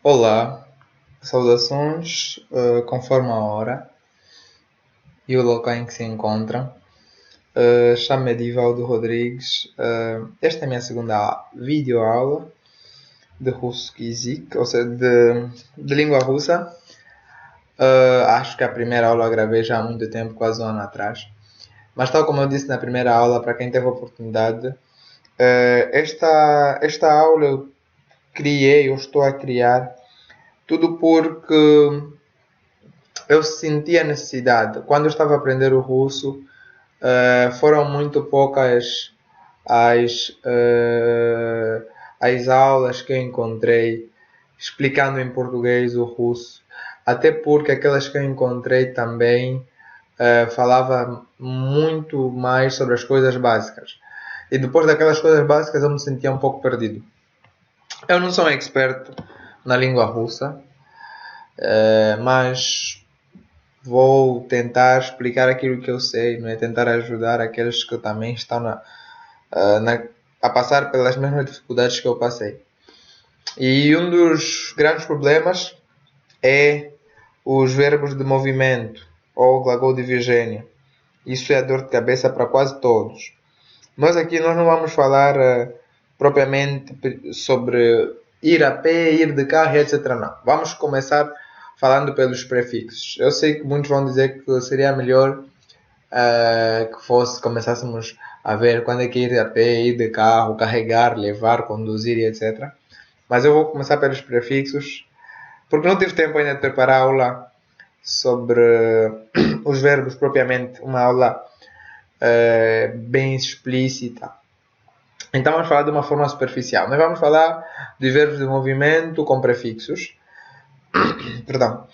Olá, saudações, conforme a hora e o local em que se encontram. Chamo-me Edivaldo Rodrigues. Esta é a minha segunda videoaula de russo Kizik, ou seja, de língua russa. Acho que a primeira aula eu gravei já há muito tempo, quase um ano atrás. Mas tal como eu disse na primeira aula, para quem teve a oportunidade, esta aula eu estou a criar, tudo porque eu senti a necessidade. Quando eu estava a aprender o russo, foram muito poucas as, uh, as aulas que eu encontrei explicando em português o russo. Até porque aquelas que eu encontrei também falava muito mais sobre as coisas básicas. E depois daquelas coisas básicas eu me sentia um pouco perdido. Eu não sou um expert na língua russa, mas vou tentar explicar aquilo que eu sei, não é? Tentar ajudar aqueles que também estão a passar pelas mesmas dificuldades que eu passei. E um dos grandes problemas é os verbos de movimento ou glagol de Virgínia. Isso é a dor de cabeça para quase todos. Mas aqui nós não vamos falar propriamente sobre ir a pé, ir de carro, etc. Não. Vamos começar falando pelos prefixos. Eu sei que muitos vão dizer que seria melhor que começássemos a ver quando é que ir a pé, ir de carro, carregar, levar, conduzir e etc. Mas eu vou começar pelos prefixos, porque não tive tempo ainda de preparar a aula sobre os verbos propriamente, uma aula bem explícita. Então vamos falar de uma forma superficial. Nós vamos falar de verbos de movimento com prefixos. Perdão.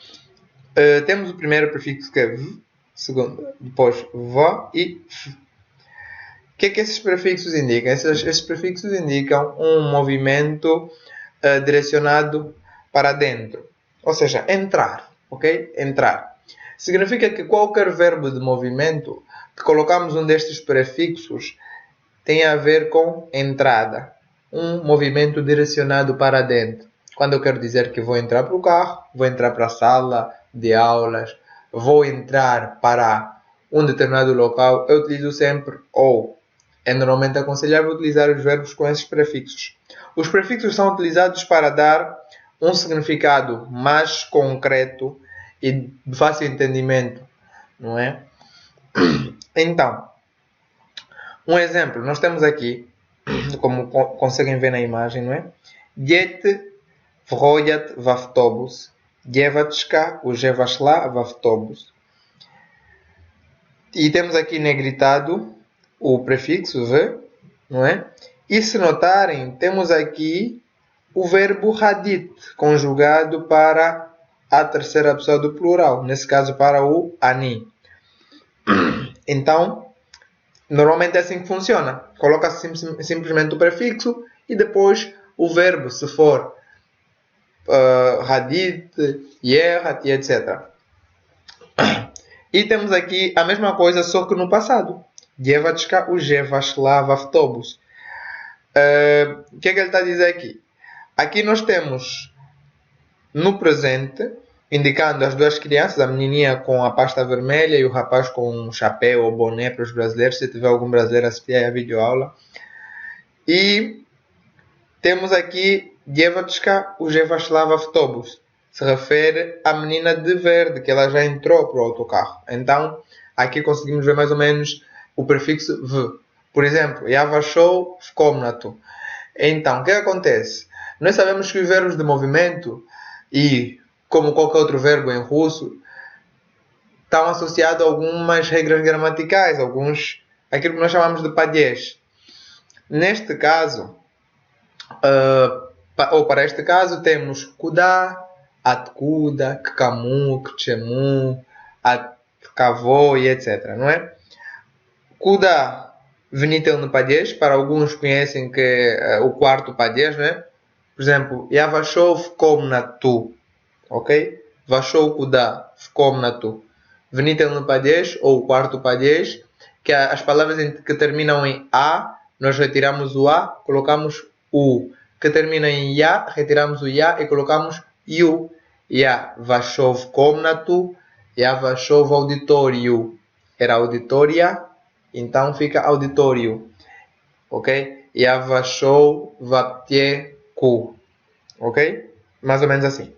Temos o primeiro prefixo que é v, segundo, depois v e f. O que é que esses prefixos indicam? Esses prefixos indicam um movimento direcionado para dentro. Ou seja, entrar. Ok? Entrar. Significa que qualquer verbo de movimento que colocamos um destes prefixos tem a ver com entrada. Um movimento direcionado para dentro. Quando eu quero dizer que vou entrar para o carro, vou entrar para a sala de aulas, vou entrar para um determinado local, eu utilizo sempre ou. É normalmente aconselhável utilizar os verbos com esses prefixos. Os prefixos são utilizados para dar um significado mais concreto e de fácil entendimento, não é? Então, um exemplo, nós temos aqui, como conseguem ver na imagem, não é? Dzieci wchodzą w autobus. Dziewczęta używa szła w autobus. E temos aqui negritado o prefixo v, não é? E se notarem, temos aqui o verbo hadit, conjugado para a terceira pessoa do plural, nesse caso para o ani. Então, normalmente é assim que funciona. Coloca-se simplesmente o prefixo e depois o verbo, se for hadit, yehat e etc. E temos aqui a mesma coisa, só que no passado. Dziewczęta używa szła w autobus. O que é que ele está a dizer aqui? Aqui nós temos no presente, indicando as duas crianças, a menininha com a pasta vermelha e o rapaz com um chapéu ou boné para os brasileiros, se tiver algum brasileiro assistir a videoaula. E temos aqui Dziewczęta używa szła w autobus. Se refere à menina de verde, que ela já entrou para o autocarro. Então, aqui conseguimos ver mais ou menos o prefixo v. Por exemplo, ja weszł w komnatu. Então, o que acontece? Nós sabemos que os verbos de movimento, e como qualquer outro verbo em russo, estão associados a algumas regras gramaticais, aquilo que nós chamamos de padrões. Neste caso, ou para este caso, temos kуда, откуда, к кому, к чему, от кого e etc. Não é? Kуда, venitel падеж, para alguns conhecem que é o quarto падеж, né? Por exemplo, я вошел в комнату, ok? Вошел куда? В комнату. Venitel падеж ou quarto падеж, que as palavras que terminam em a, nós retiramos o a, colocamos u. Que termina em ya, retiramos o ya e colocamos you. Ja waszów komnatu, ja waszów auditório. Era auditoria, então fica auditório. Ok? Ja waszą waptieku. Ok? Mais ou menos assim.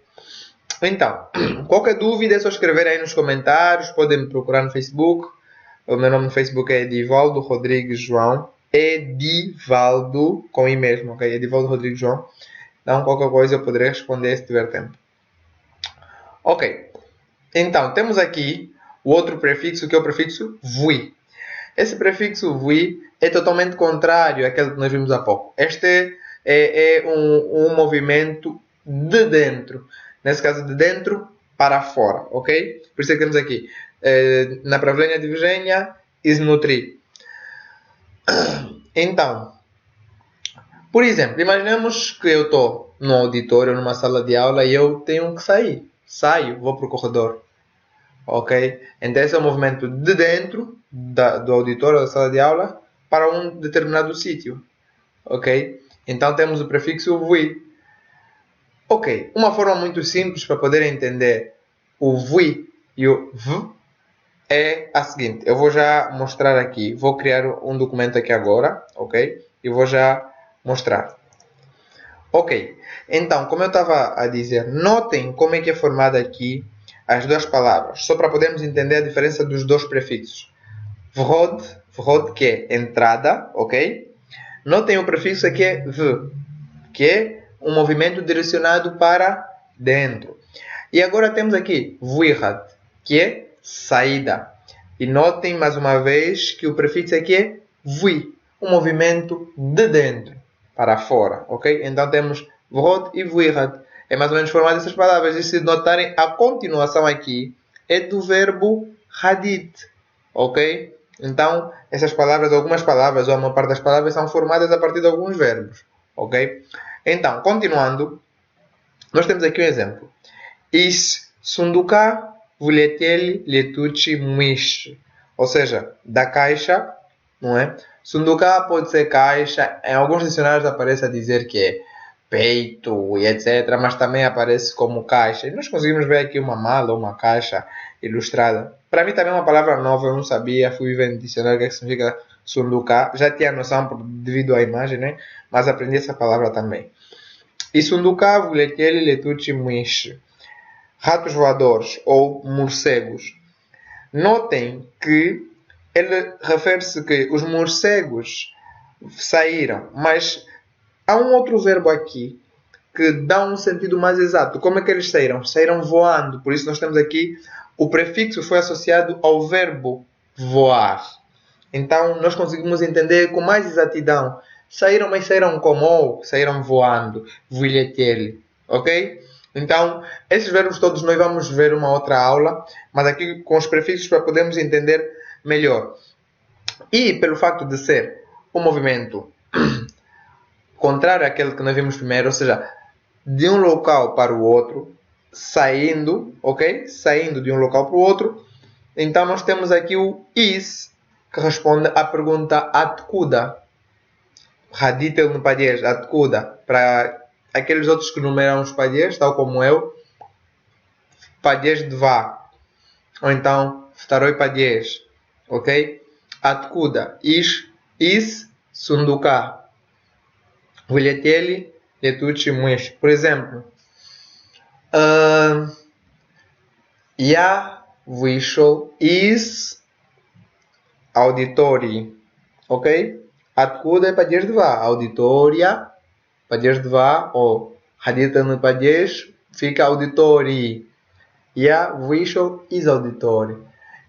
Então, qualquer dúvida é só escrever aí nos comentários. Podem me procurar no Facebook. O meu nome no Facebook é Edivaldo Rodrigues João. Edivaldo, com I mesmo, ok? Edivaldo Rodrigues João. Então, qualquer coisa eu poderei responder se tiver tempo. Ok. Então, temos aqui o outro prefixo, que é o prefixo vui. Esse prefixo vui é totalmente contrário àquele que nós vimos há pouco. Este é um movimento de dentro. Nesse caso, de dentro para fora, ok? Por isso é que temos aqui, na правление движения, изнутри. Então, por exemplo, imaginemos que eu estou num auditório, numa sala de aula e eu tenho que sair. Saio, vou para o corredor. Ok? Então esse é o movimento de dentro do auditório, da sala de aula, para um determinado sítio. Ok? Então temos o prefixo vui. Ok, uma forma muito simples para poder entender o vui e o v é a seguinte. Eu vou já mostrar aqui. Vou criar um documento aqui agora, ok? E vou já mostrar. Ok, então, como eu estava a dizer, notem como é que é formada aqui as duas palavras, só para podermos entender a diferença dos dois prefixos. Vhod, que é entrada, ok? Notem o prefixo aqui é v, que é um movimento direcionado para dentro. E agora temos aqui vuihad, que é saída. E notem mais uma vez que o prefixo aqui é vui, um movimento de dentro para fora, ok? Então temos vhod e vuihad. É mais ou menos formado essas palavras. E se notarem, a continuação aqui é do verbo hadith, ok? Então, essas palavras, algumas palavras, ou a maior parte das palavras, são formadas a partir de alguns verbos, ok? Então, continuando, nós temos aqui um exemplo. Is sunduka vuleteli letuchi muish. Ou seja, da caixa, não é? Sunduka pode ser caixa. Em alguns dicionários aparece a dizer que é peito e etc. Mas também aparece como caixa. E nós conseguimos ver aqui uma mala ou uma caixa ilustrada. Para mim também é uma palavra nova, eu não sabia. Fui ver no dicionário o que significa sunduka. Já tinha noção devido à imagem, né? Mas aprendi essa palavra também. E sunduka vuleteli letuchi muish. Ratos voadores ou morcegos. Notem que ele refere-se que os morcegos saíram, mas há um outro verbo aqui que dá um sentido mais exato. Como é que eles saíram? Saíram voando. Por isso nós temos aqui o prefixo foi associado ao verbo voar. Então nós conseguimos entender com mais exatidão. Saíram, mas saíram como? Saíram voando. Vuileteli. Ok? Então, esses verbos todos nós vamos ver uma outra aula, mas aqui com os prefixos para podermos entender melhor. E pelo facto de ser um movimento contrário àquele que nós vimos primeiro, ou seja, de um local para o outro, saindo, ok? Saindo de um local para o outro. Então nós temos aqui o is, que responde à pergunta atkuda. Raditel no padês, atkuda. Para aqueles outros que numeram os padês, tal como eu, padês de vá. Ou então, vtaroi padês. Ok? Atkuda. Is, sunduka. Vuleteli, letuchi muish. Por exemplo, я вышел из аудитории. Ok? Откуда падеж 2? Аудитория, падеж 2, ou haditando падеж, fica auditório. Я вышел из аудитории.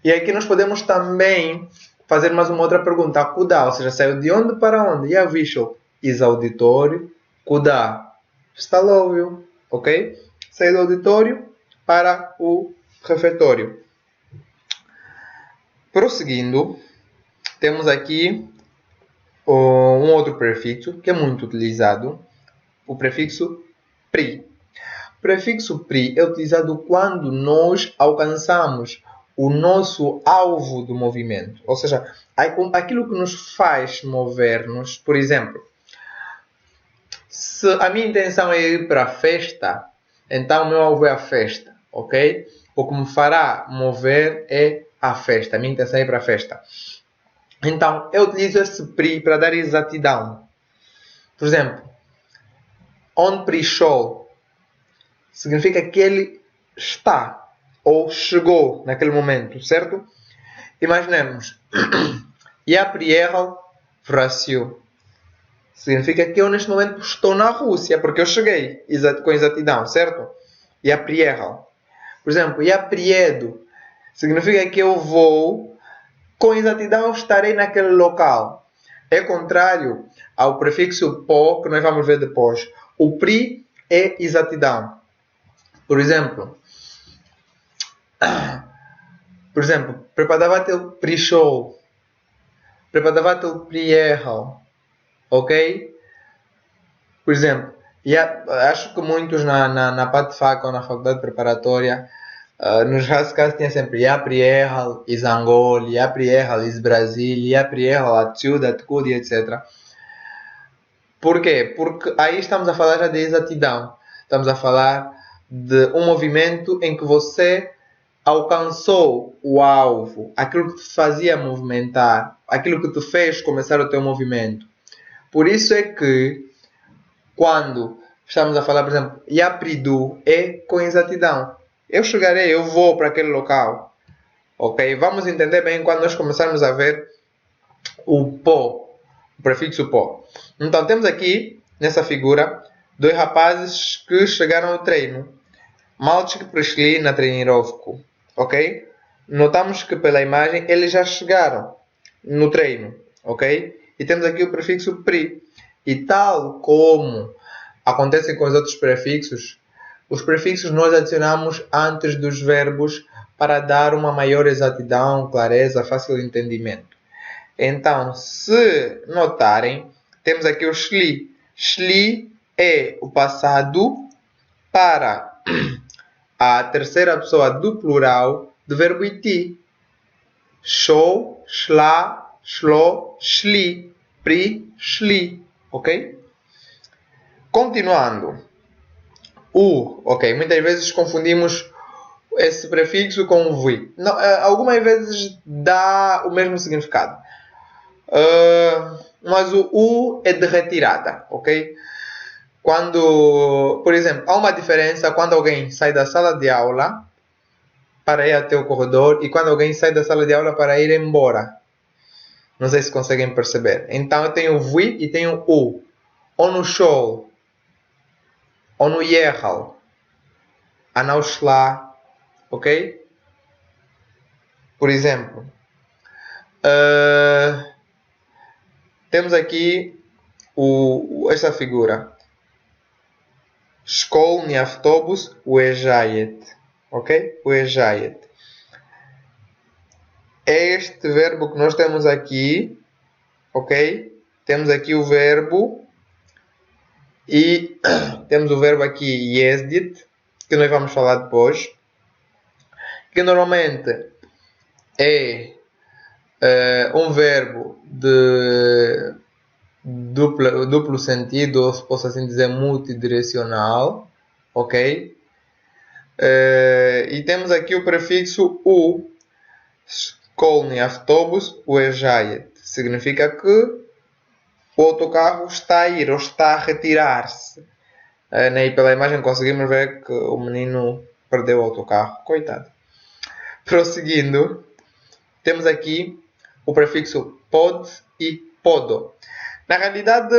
E aqui nós podemos também fazer mais uma outra pergunta. Куда? Ou seja, saiu de onde para onde? Я вышел из auditório. Куда? В столовую. Ok? Saiu do auditório para o refeitório. Prosseguindo, temos aqui um outro prefixo que é muito utilizado, o prefixo pri. O prefixo pri é utilizado quando nós alcançamos o nosso alvo do movimento, ou seja, aquilo que nos faz mover-nos. Por exemplo, se a minha intenção é ir para a festa, Então o meu alvo é a festa, ok? O que me fará mover é a festa. A minha intenção é ir para a festa. Então, eu utilizo esse PRI para dar exatidão. Por exemplo, on pre-show significa que ele está ou chegou naquele momento, certo? Imaginemos, я приехал в Россию. Significa que eu neste momento estou na Rússia, porque eu cheguei com exatidão, certo? Я приехал. Por exemplo, я приеду significa que eu vou, com exatidão estarei naquele local. É contrário ao prefixo po, que nós vamos ver depois. O pri é exatidão. Por exemplo, преподаватель пришел. Преподаватель приехал. Ok? Por exemplo, acho que muitos na PATFAC ou na faculdade preparatória, nos casos tinha sempre я приехал из Angola, я приехал из Brasília, я приехал отсюда, откуда, etc. Por quê? Porque aí estamos a falar já de exatidão. Estamos a falar de um movimento em que você alcançou o alvo, aquilo que te fazia movimentar, aquilo que te fez começar o teu movimento. Por isso é que, quando estamos a falar, por exemplo, я приду, é com exatidão. Eu chegarei, eu vou para aquele local. Ok? Vamos entender bem quando nós começarmos a ver o po, o prefixo po. Então, temos aqui, nessa figura, dois rapazes que chegaram ao treino. Мальчики пришли на тренировку. Ok? Notamos que pela imagem eles já chegaram no treino. Ok? E temos aqui o prefixo pri. E tal como acontece com os outros prefixos, os prefixos nós adicionamos antes dos verbos para dar uma maior exatidão, clareza, fácil entendimento. Então, se notarem, temos aqui o шли. Шли é o passado para a terceira pessoa do plural do verbo iti. Шел, шла, шло, шли, пришли. Ok? Continuando. Ok. Muitas vezes confundimos esse prefixo com o vi. Não, algumas vezes dá o mesmo significado. Mas o u é de retirada. Ok? Quando, por exemplo, há uma diferença quando alguém sai da sala de aula para ir até o corredor e quando alguém sai da sala de aula para ir embora. Não sei se conseguem perceber. Então eu tenho vi e tenho u. Он ушел. Он уехал. Она ушла. Ok? Por exemplo, temos aqui essa figura. Школьный автобус уезжает. Ok? Уезжает. É este verbo que nós temos aqui. Ok? Temos aqui o verbo. E temos o verbo aqui ездит, que nós vamos falar depois. Que normalmente é um verbo de duplo sentido, ou se posso assim dizer multidirecional, ok? E temos aqui o prefixo u, школьный автобус уезжает, significa que o autocarro está a ir ou está a retirar-se. E pela imagem conseguimos ver que o menino perdeu o autocarro, coitado. Prosseguindo, temos aqui o prefixo pod e podo. Na realidade,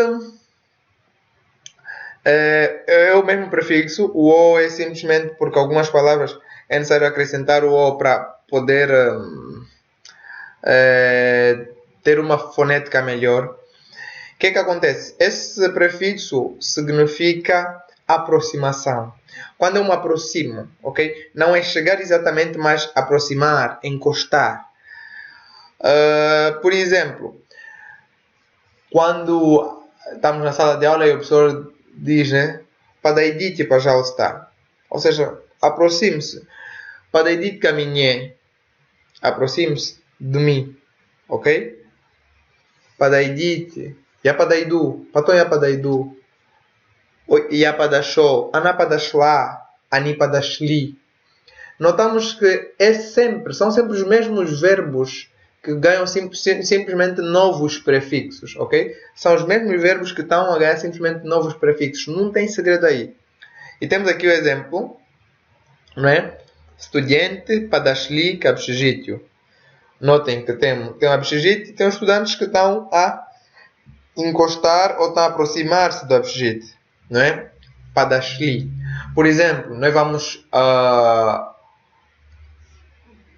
é o mesmo prefixo. O o é simplesmente porque algumas palavras é necessário acrescentar o o para poder ter uma fonética melhor. O que é que acontece? Esse prefixo significa aproximação. Quando eu me aproximo, ok? Não é chegar exatamente, mas aproximar, encostar. Por exemplo, quando estamos na sala de aula e o professor diz, né? Подойдите, пожалуйста. Ou seja, aproxime-se. Подойдите ко мне. Aproxime-se de mim. Ok? Подойдите. Я подойду. Потом я подойду. Я подошел. Она подошла. Ani padashli. Notamos que são sempre os mesmos verbos que ganham simplesmente novos prefixos, ok? São os mesmos verbos que estão a ganhar simplesmente novos prefixos. Não tem segredo aí. E temos aqui o exemplo, não é? Estudante padashli к общежитию. Notem que tem um общежитие e tem os estudantes que estão a encostar ou estão a aproximar-se do общежитие, não é? Padashli. Por exemplo, nós vamos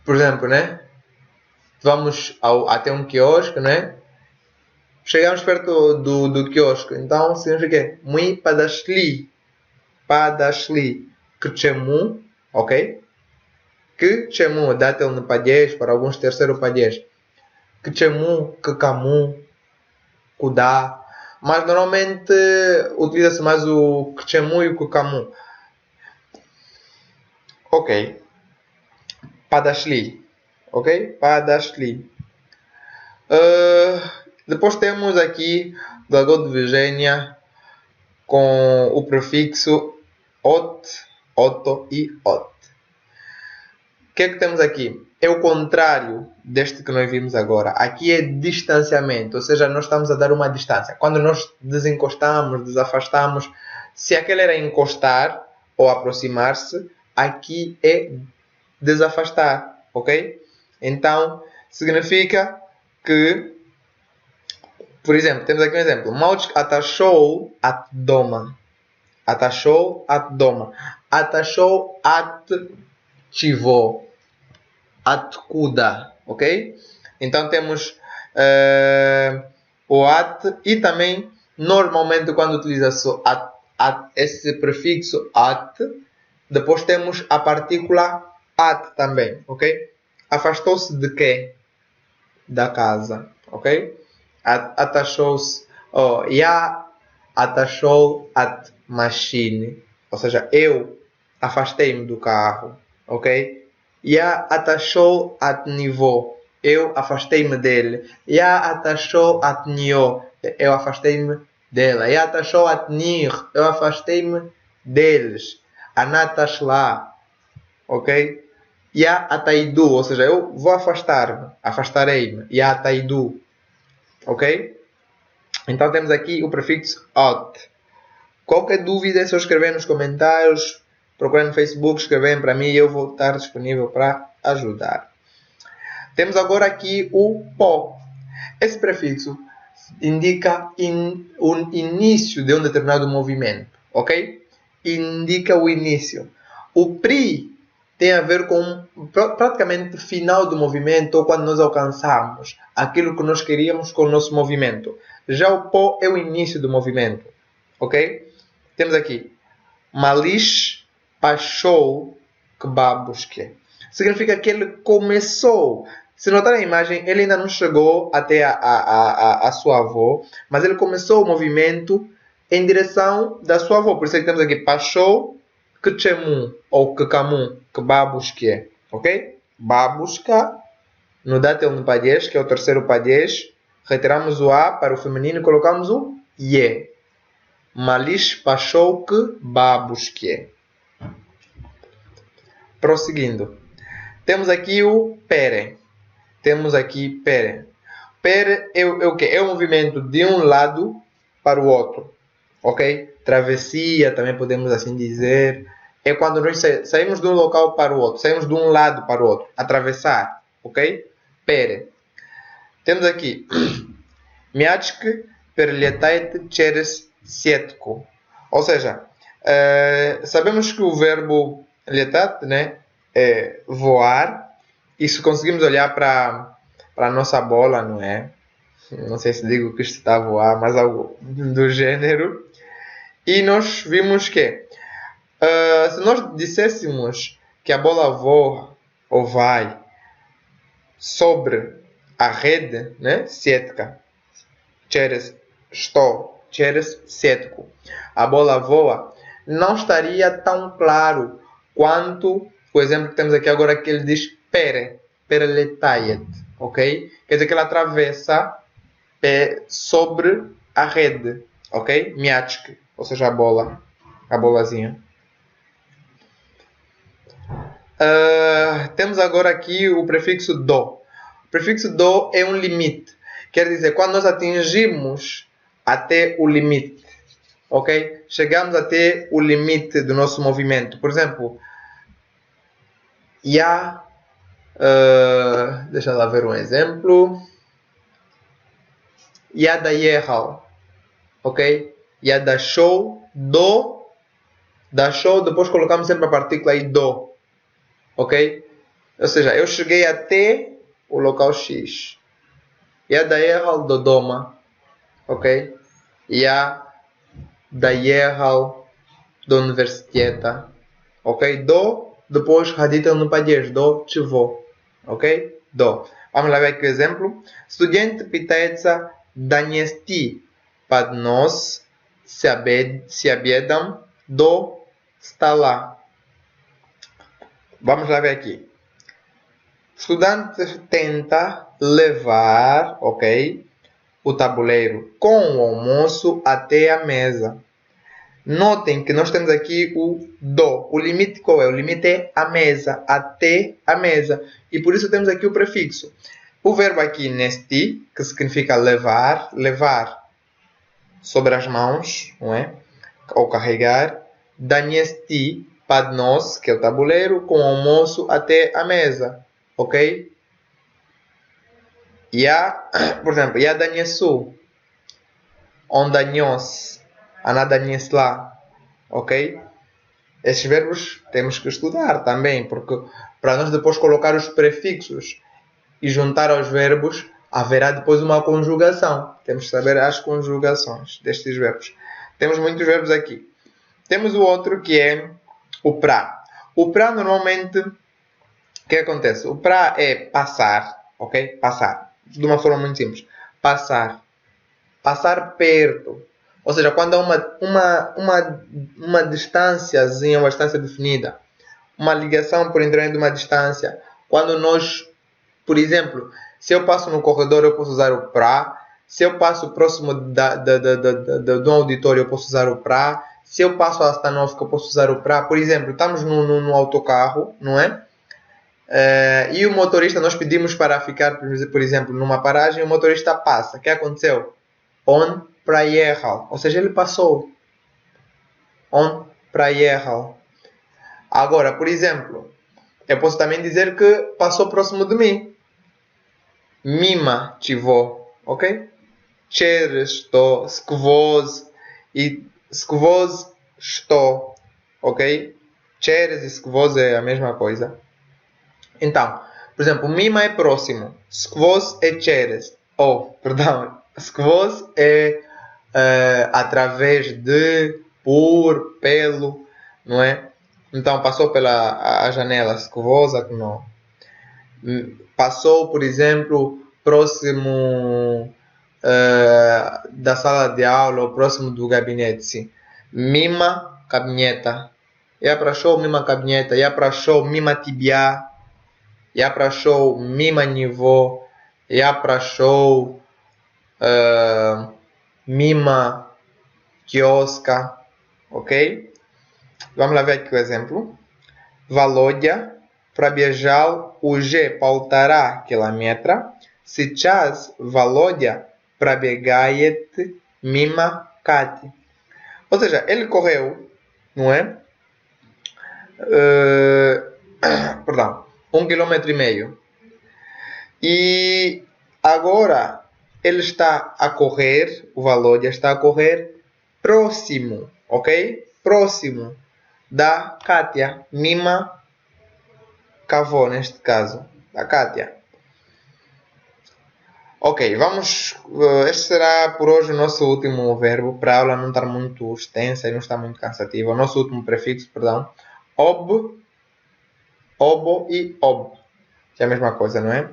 por exemplo, né? Vamos até um quiosque, né? Chegamos perto do quiosque. Então, significa мы подошли. Подошли к чему, ok? К чему, дательный падеж, para alguns terceiro падеж. К чему, к кому, куда. Mas normalmente utiliza-se mais o к чему e o к кому. Ok. Подошли. Ok? Подошли. Depois temos aqui o glagol de движения com o prefixo от, ото e от. O que é que temos aqui? É o contrário deste que nós vimos agora. Aqui é distanciamento, ou seja, nós estamos a dar uma distância. Quando nós desencostamos, desafastamos, se aquele era encostar ou aproximar-se, aqui é desafastar, ok? Então, significa que, por exemplo, temos aqui um exemplo. Małczyk atashou at doma. Atashou at doma. Atashou at chivo. Откуда, ok? Então temos o at e também, normalmente, quando utiliza-se esse prefixo at, depois temos a partícula at também, ok? Afastou-se de quê? Da casa, ok? Atachou-se, я atachou at machine, ou seja, eu afastei-me do carro, ok? Я atachou at него, eu afastei-me dele. Я atachou at нее, eu afastei-me dela. Я atachou at них, eu afastei-me deles. Она atashla, ok? Ya ataidu, ou seja, eu vou afastar-me, afastarei-me. Ya ataidu, ok? Então temos aqui o prefixo at. Qualquer dúvida é só escrever nos comentários, procurem no Facebook, escrevem para mim e eu vou estar disponível para ajudar. Temos agora aqui o po. Esse prefixo indica o início de um determinado movimento, ok? Indica o início. O pri tem a ver com praticamente o final do movimento ou quando nós alcançamos aquilo que nós queríamos com o nosso movimento. Já o po é o início do movimento. Ok? Temos aqui Malish pashou k babushke. Significa que ele começou. Se notar a imagem, ele ainda não chegou até a sua avó, mas ele começou o movimento em direção da sua avó. Por isso é que temos aqui pashou к чему ou к кому, к бабушке, ok? Babushka, no дательный падеж, que é o terceiro падеж, retiramos o a para o feminino e colocamos o ye. Malish pashou к бабушке. Prosseguindo. Temos aqui o pere. Temos aqui pere. Pere é o quê? É o movimento de um lado para o outro, ok? Travessia, também podemos assim dizer, é quando nós saímos de um local para o outro, saímos de um lado para o outro, atravessar, ok? Pere. Temos aqui, Miaczk perletait через сетку. Ou seja, sabemos que o verbo letat, né, é voar, e se conseguimos olhar para a nossa bola, não é? Não sei se digo que isto está a voar, mas algo do gênero. E nós vimos que, se nós disséssemos que a bola voa ou vai sobre a rede, né, сетка, через сетку, a bola voa, não estaria tão claro quanto o exemplo que temos aqui agora, que ele diz perletает, ok? Quer dizer que ela atravessa sobre a rede, ok? Miaczk, ou seja, a bolazinha. Temos agora aqui o prefixo do. O prefixo do é um limite. Quer dizer, quando nós atingimos até o limite, ok? Chegamos até o limite do nosso movimento. Por exemplo, ya, deixa lá ver um exemplo. Ya da yehal, ok? Ya da show, do, da show, depois colocamos sempre a partícula aí do, ok? Ou seja, eu cheguei até o local X. Ya da yehal do doma, ok? Ya da yehal do universiteta, ok? Do, depois radita no padjes, do чего, ok? Do. Vamos lá ver aqui o exemplo. Студент пытается донести поднос с обедом до стола. Vamos lá ver aqui. O estudante tenta levar, ok, o tabuleiro com o almoço até a mesa. Notem que nós temos aqui o do. O limite qual é? O limite é a mesa, até a mesa. E por isso temos aqui o prefixo. O verbo aqui nesti, que significa levar, levar sobre as mãos, não é? Ou carregar. Danesti, padnos, que é o tabuleiro, com o almoço até a mesa. Ok? Por exemplo, ya daniesu, on danios, ana daniesla. Ok? Esses verbos temos que estudar também, porque para nós depois colocar os prefixos e juntar aos verbos, haverá depois uma conjugação. Temos que saber as conjugações destes verbos. Temos muitos verbos aqui. Temos o outro que é o pra. O pra normalmente, o que acontece? O pra é passar, ok? Passar. De uma forma muito simples. Passar. Passar perto. Ou seja, quando há uma distânciazinha, uma distância definida. Uma ligação por intermédio de uma distância. Quando nós, por exemplo, se eu passo no corredor, eu posso usar o pra. Se eu passo próximo de um auditório, eu posso usar o pra. Se eu passo a Stanovka, eu posso usar o pra. Por exemplo, estamos no autocarro, não é? E o motorista, nós pedimos para ficar, por exemplo, numa paragem, o motorista passa. O que aconteceu? On проехал. Ou seja, ele passou. On проехал. Agora, por exemplo, eu posso também dizer que passou próximo de mim. Mima tivo, ok? Через что, сквозь e сквозь что, ok? Через e сквозь é a mesma coisa. Então, por exemplo, mima é próximo, сквозь é через. Perdão, сквозь é através de, por, pelo, não é? Então, passou pela a janela, сквозь окно. Passou, por exemplo, próximo da sala de aula ou próximo do gabinete, sim. Mima кабинета. Я прошел мимо кабинета. Я прошел мимо тебя. Я прошел мимо него. Я прошел mima kioska. Ok? Vamos lá ver aqui o exemplo. Володя пробежал уже 1,5 километра. Сейчас Володя пробегает мимо Кати. Ou seja, ele correu, não é? Perdão, 1,5 km. E agora ele está a correr, o Volodya está a correr próximo, ok? Próximo da Kátia, mima Cavô, neste caso, da Kátia. Ok, vamos. Este será por hoje o nosso último verbo, para a aula não estar muito extensa e não estar muito cansativa. O nosso último prefixo, perdão. Ob, obo e ob. Que é a mesma coisa, não é?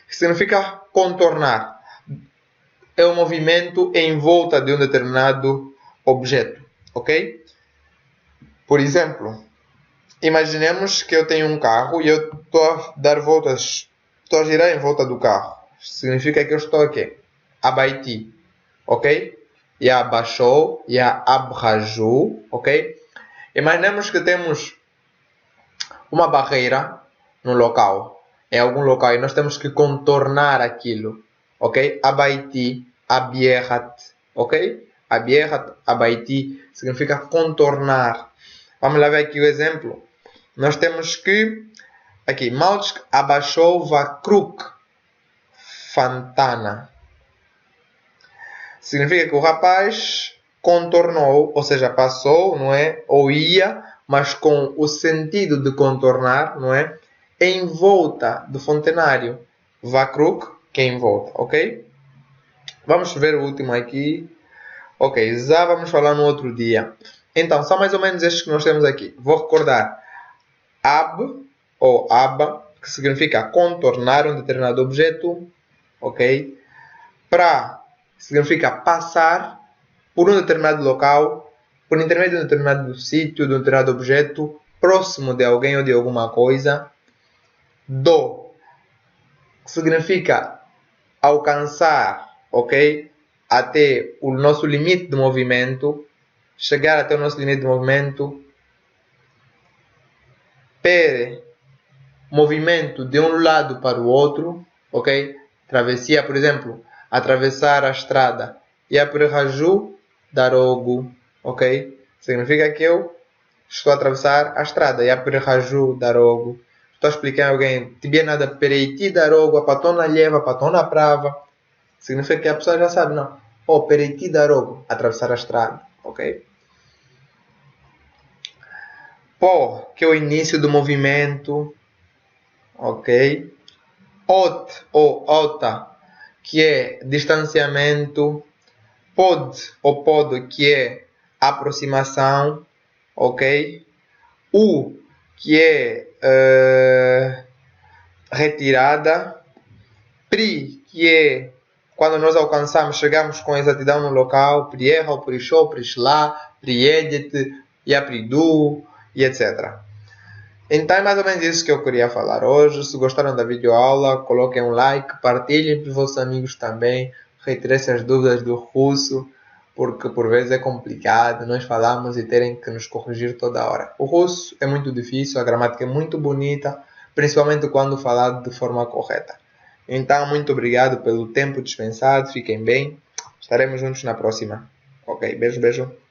Que significa contornar. É um movimento em volta de um determinado objeto, ok? Por exemplo, imaginemos que eu tenho um carro e eu estou a dar voltas, estou a girar em volta do carro. Significa que eu estou aqui, abaiti, ok? Ya abaixou, ya abraju, ok? Imaginemos que temos uma barreira no local, em algum local, e nós temos que contornar aquilo, ok? Abaiti, abierrat, ok? Abierrat, abaiti, significa contornar. Vamos lá ver aqui o exemplo. Nós temos que, aqui, Malchk abaixou vakruk fantana. Significa que o rapaz contornou, ou seja, passou, não é? Ou ia, mas com o sentido de contornar, não é? Em volta do fontenário. Vakruk, que é em volta, ok? Vamos ver o último aqui. Ok, já vamos falar no outro dia. Então, são mais ou menos estes que nós temos aqui. Vou recordar. Ab, ou aba, que significa contornar um determinado objeto, ok? Para significa passar por um determinado local, por intermédio de um determinado sítio, de um determinado objeto, próximo de alguém ou de alguma coisa. Do, que significa alcançar, ok? Até o nosso limite de movimento, chegar até o nosso limite de movimento. Per, movimento de um lado para o outro, ok? Travessia, por exemplo, atravessar a estrada. Yaprihaju darogo, ok? Significa que eu estou a atravessar a estrada. Yaprihaju darogo. Estou a explicar a alguém. Tibia nada pereiti darogo, a patona leva, a patona prava. Significa que a pessoa já sabe, não? Oh, pereiti darogo, atravessar a estrada, ok? Po, que é o início do movimento, ok? Ot ou ota, que é distanciamento. Pod ou pod, que é aproximação, ok? U, que é retirada. Pri, que é quando nós alcançamos, chegamos com exatidão no local. Prierra, prichou, prichlá, priedet, yapridu, e etc. Então é mais ou menos isso que eu queria falar hoje. Se gostaram da videoaula, coloquem um like, partilhem para os vossos amigos também. Retirem essas dúvidas do russo, porque por vezes é complicado nós falamos e terem que nos corrigir toda hora. O russo é muito difícil, a gramática é muito bonita, principalmente quando falado de forma correta. Então, muito obrigado pelo tempo dispensado, fiquem bem. Estaremos juntos na próxima. Ok, beijo, beijo.